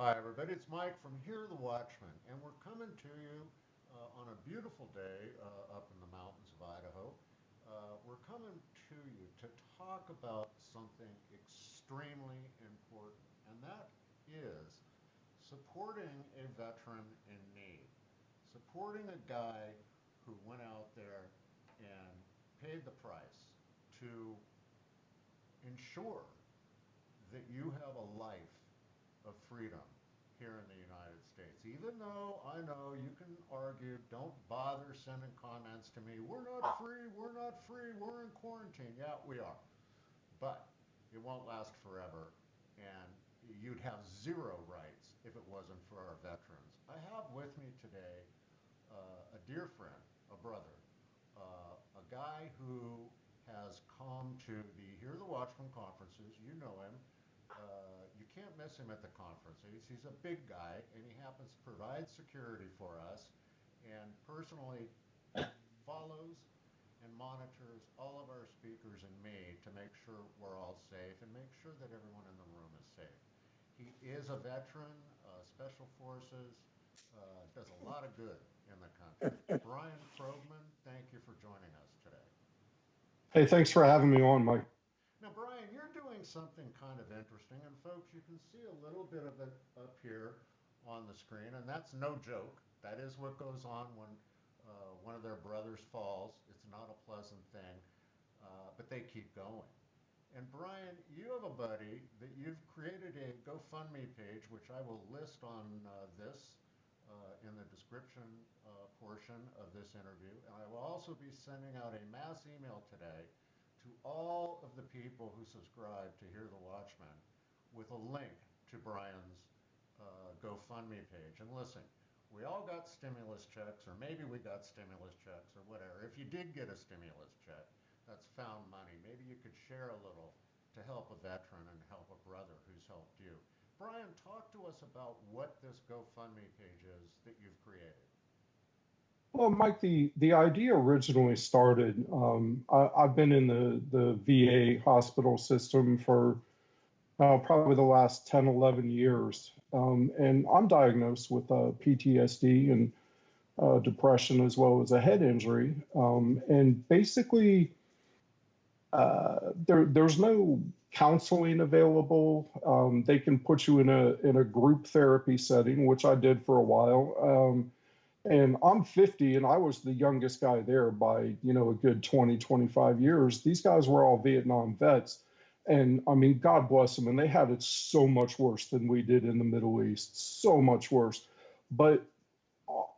Hi, everybody. It's Mike from Here, the Watchmen, and we're coming to you on a beautiful day up in the mountains of Idaho. We're coming to you to talk about something extremely important, and that is supporting a veteran in need, supporting a guy who went out there and paid the price to ensure that you have a life of freedom here in the United States. Even though I know you can argue, don't bother sending comments to me, we're not free, we're not free, we're in quarantine. Yeah, we are. But it won't last forever, and you'd have zero rights if it wasn't for our veterans. I have with me today a dear friend, a brother, a guy who has come to the Hear the Watchman conferences. You know him. You can't miss him at the conferences. He's a big guy, and he happens to provide security for us and personally follows and monitors all of our speakers and me to make sure we're all safe and make sure that everyone in the room is safe. He is a veteran, Special Forces, does a lot of good in the country. Brian Krogmann, thank you for joining us today. Hey, thanks for having me on, Mike. Now, Brian, you're doing something kind of interesting, and folks, you can see a little bit of it up here on the screen, and that's no joke. That is what goes on when one of their brothers falls. It's not a pleasant thing, but they keep going. And Brian, you have a buddy that you've created a GoFundMe page, which I will list on this in the description portion of this interview. And I will also be sending out a mass email today to all of the people who subscribe to Hear the Watchman with a link to Brian's GoFundMe page. And listen, we all got stimulus checks, or maybe we got stimulus checks, or whatever. If you did get a stimulus check, that's found money. Maybe you could share a little to help a veteran and help a brother who's helped you. Brian, talk to us about what this GoFundMe page is that you've created. Well, Mike, the idea originally started. I've been in the VA hospital system for probably the last 10, 11 years. And I'm diagnosed with PTSD and depression as well as a head injury. And basically, there's no counseling available. They can put you in a group therapy setting, which I did for a while. And I'm 50, and I was the youngest guy there by a good 20, 25 years. These guys were all Vietnam vets, and I mean, God bless them, and they had it so much worse than we did in the Middle East, so much worse. But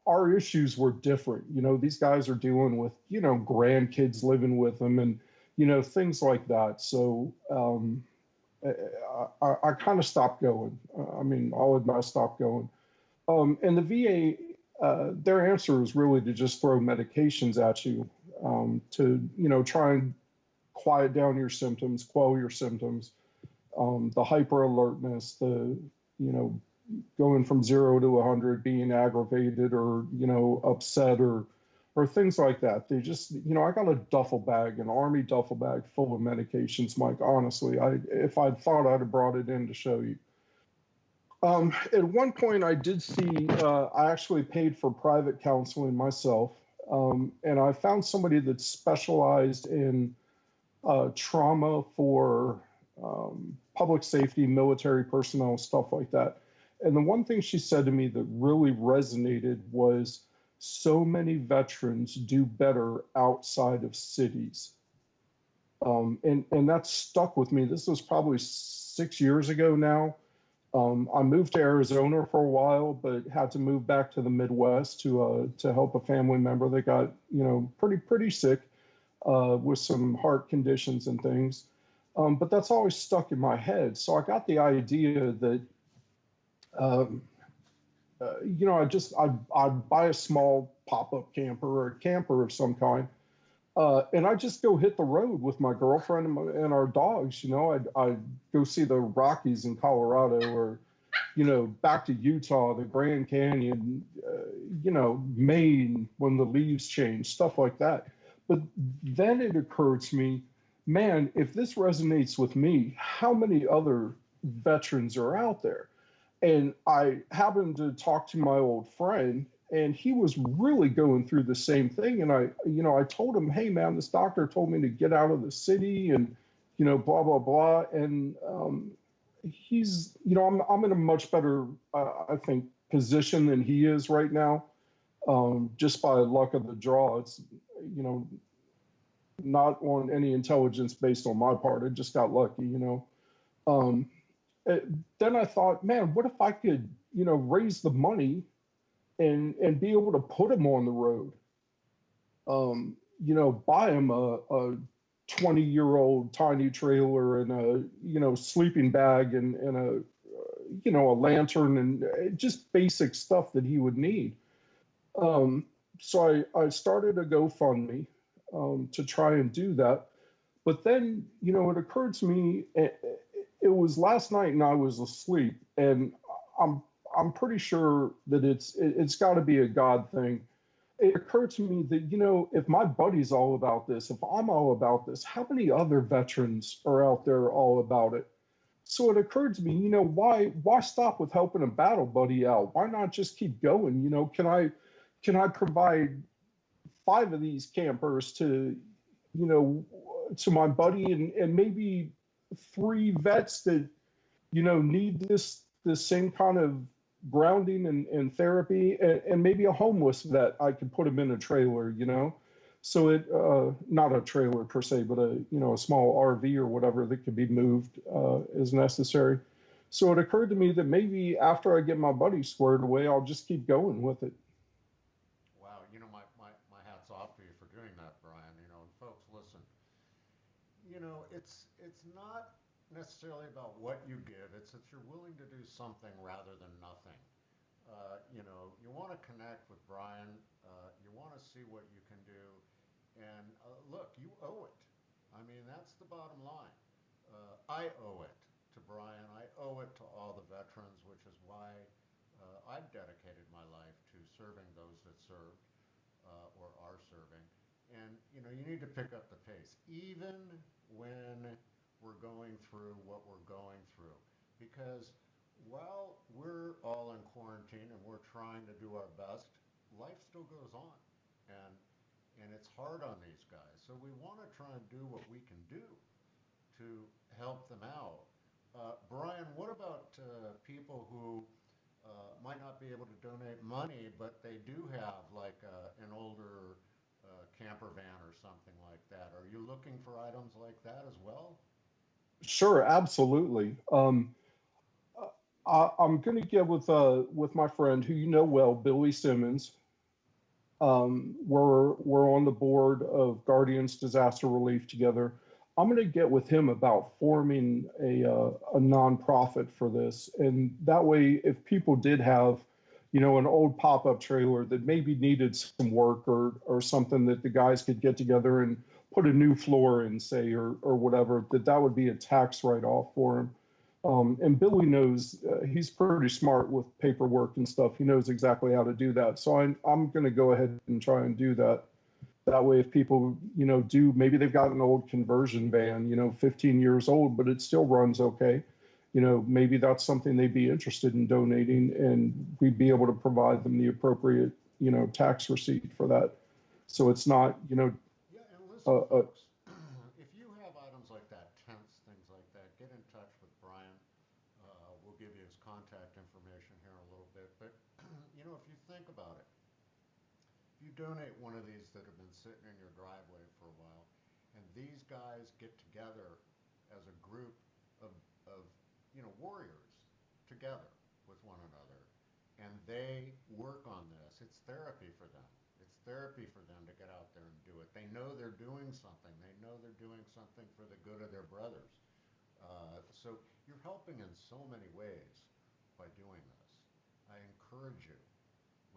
our issues were different. These guys are dealing with grandkids living with them, and things like that. So I kind of stopped going. I mean, I'll admit I stopped going. And the VA, their answer is really to just throw medications at you to try and quiet down your symptoms, quell your symptoms, the hyper alertness, the going from 0 to 100, being aggravated or upset or things like that. They just, I got a duffel bag, an army duffel bag full of medications, Mike. Honestly, if I'd thought, I'd have brought it in to show you. At one point, I did see, I actually paid for private counseling myself, and I found somebody that specialized in trauma for public safety, military personnel, stuff like that. And the one thing she said to me that really resonated was so many veterans do better outside of cities. And that stuck with me. This was probably 6 years ago now. I moved to Arizona for a while, but had to move back to the Midwest to help a family member that got pretty sick with some heart conditions and things. But that's always stuck in my head. So I got the idea that um, I'd buy a small pop-up camper or a camper of some kind, and I just go hit the road with my girlfriend and our dogs. I'd go see the Rockies in Colorado, or back to Utah, the Grand Canyon, Maine when the leaves change, stuff like that. But then it occurred to me, man, if this resonates with me, how many other veterans are out there? And I happened to talk to my old friend, and he was really going through the same thing. And I told him, hey, man, this doctor told me to get out of the city and, blah, blah, blah. And I'm in a much better, I think, position than he is right now, just by luck of the draw. It's, you know, not on any intelligence based on my part. I just got lucky. Um, uh, then I thought, man, what if I could, raise the money and be able to put him on the road? Buy him a 20-year-old tiny trailer and a, sleeping bag and a lantern and just basic stuff that he would need. Um, so I started a GoFundMe to try and do that. But then, it occurred to me, it was last night and I was asleep, and I'm I'm pretty sure that it's got to be a God thing. It occurred to me that, if my buddy's all about this, if I'm all about this, how many other veterans are out there all about it? So it occurred to me, why stop with helping a battle buddy out? Why not just keep going? Can I provide five of these campers you know, to my buddy and maybe three vets that, need this same kind of grounding and therapy, and maybe a homeless vet, I could put him in a trailer. So it, not a trailer per se, but a small RV or whatever that could be moved as necessary. So it occurred to me that maybe after I get my buddy squared away, I'll just keep going with it. Wow, my hat's off to you for doing that, Brian. And folks, listen, it's not necessarily about what you give, it's that you're willing to do something rather than nothing. You want to connect with Brian, you want to see what you can do, and look, you owe it. I mean, that's the bottom line. I owe it to Brian. I owe it to all the veterans, which is why I've dedicated my life to serving those that served or are serving. And you need to pick up the pace, even when we're going through what we're going through, because while we're all in quarantine and we're trying to do our best, life still goes on, and it's hard on these guys. So we want to try and do what we can do to help them out. Brian, what about people who might not be able to donate money, but they do have like an older camper van or something like that? Are you looking for items like that as well? Sure, absolutely. I'm going to get with my friend who you know well, Billy Simmons. We're on the board of Guardians Disaster Relief together. I'm going to get with him about forming a nonprofit for this, and that way, if people did have, an old pop-up trailer that maybe needed some work or something that the guys could get together and put a new floor in, say, or whatever, that would be a tax write-off for him. And Billy knows he's pretty smart with paperwork and stuff. He knows exactly how to do that. So I'm going to go ahead and try and do that. That way, if people, do, maybe they've got an old conversion van, 15 years old, but it still runs okay. Maybe that's something they'd be interested in donating, and we'd be able to provide them the appropriate, tax receipt for that. So it's not, Yeah, and listen, folks, if you have items like that, tents, things like that, get in touch with Brian. We'll give you his contact information here in a little bit. But, if you think about it, if you donate one of these that have been sitting in your driveway for a while, and these guys get together as a group of warriors together with one another, and they work on this, it's therapy for them. It's therapy for them to get out there and do it. They know they're doing something. They know they're doing something for the good of their brothers. So you're helping in so many ways by doing this. I encourage you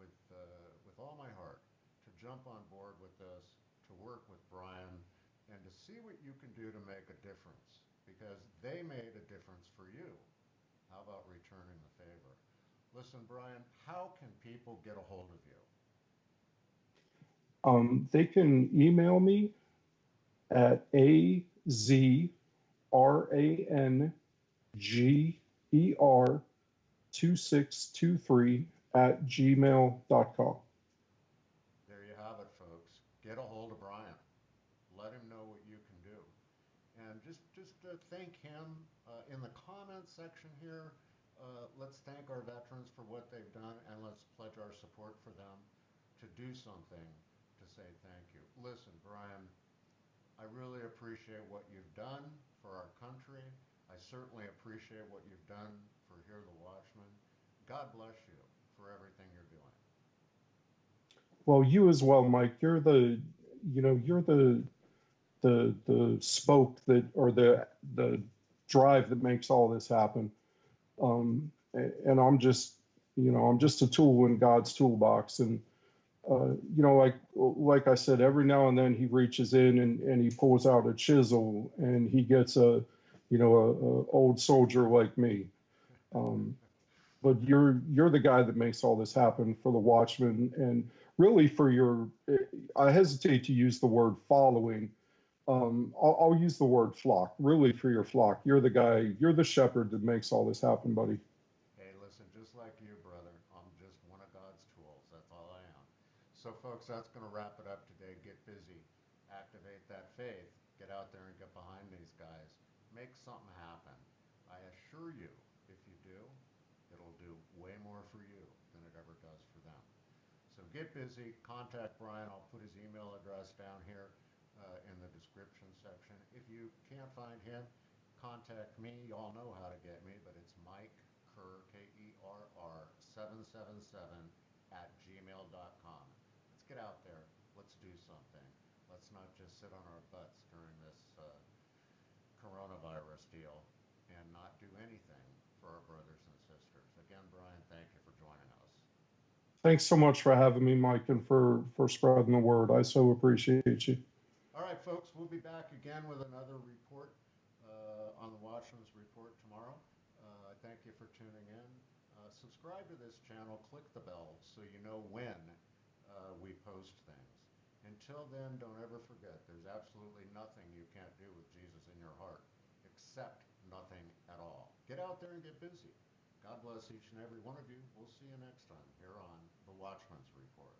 with all my heart to jump on board with this, to work with Brian, and to see what you can do to make a difference, because they made a difference for you. How about returning the favor? Listen, Brian, how can people get a hold of you? they can email me at azrangers 2623@gmail.com. There you have it, folks. Get a hold of Brian. Let him know what you can do. And just thank him in the comments section here. Let's thank our veterans for what they've done, and let's pledge our support for them to do something to say thank you. Listen, Brian, I really appreciate what you've done for our country. I certainly appreciate what you've done for Hear the Watchman. God bless you for everything you're doing. Well, you as well, Mike. You're the spoke that, or the drive that makes all this happen. And I'm just a tool in God's toolbox. And like I said, every now and then he reaches in and he pulls out a chisel and he gets a old soldier like me. Um, but you're the guy that makes all this happen for the Watchmen, and really for your. I hesitate to use the word following. I'll use the word flock. Really, for your flock, you're the guy. You're the shepherd that makes all this happen, buddy. Hey, listen, just like you, brother, I'm just one of God's tools. That's all I am. So, folks, that's going to wrap it up today. Get busy, activate that faith, get out there and get behind these guys, make something happen. I assure you, if you do, it'll do way more for you than it ever does for them. So, get busy, contact Brian. I'll put his email address down here in the description section. If you can't find him, contact me. You all know how to get me, but it's Mike Kerr, Kerr 777 at gmail.com. Let's get out there. Let's do something. Let's not just sit on our butts during this coronavirus deal and not do anything for our brothers and sisters. Again, Brian, thank you for joining us. Thanks so much for having me, Mike, and for spreading the word. I so appreciate you. All right, folks, we'll be back again with another report on the Watchman's Report tomorrow. Thank you for tuning in. Subscribe to this channel, click the bell so you know when we post things. Until then, don't ever forget there's absolutely nothing you can't do with Jesus in your heart, except nothing at all. Get out there and get busy. God bless each and every one of you. We'll see you next time here on the Watchman's Report.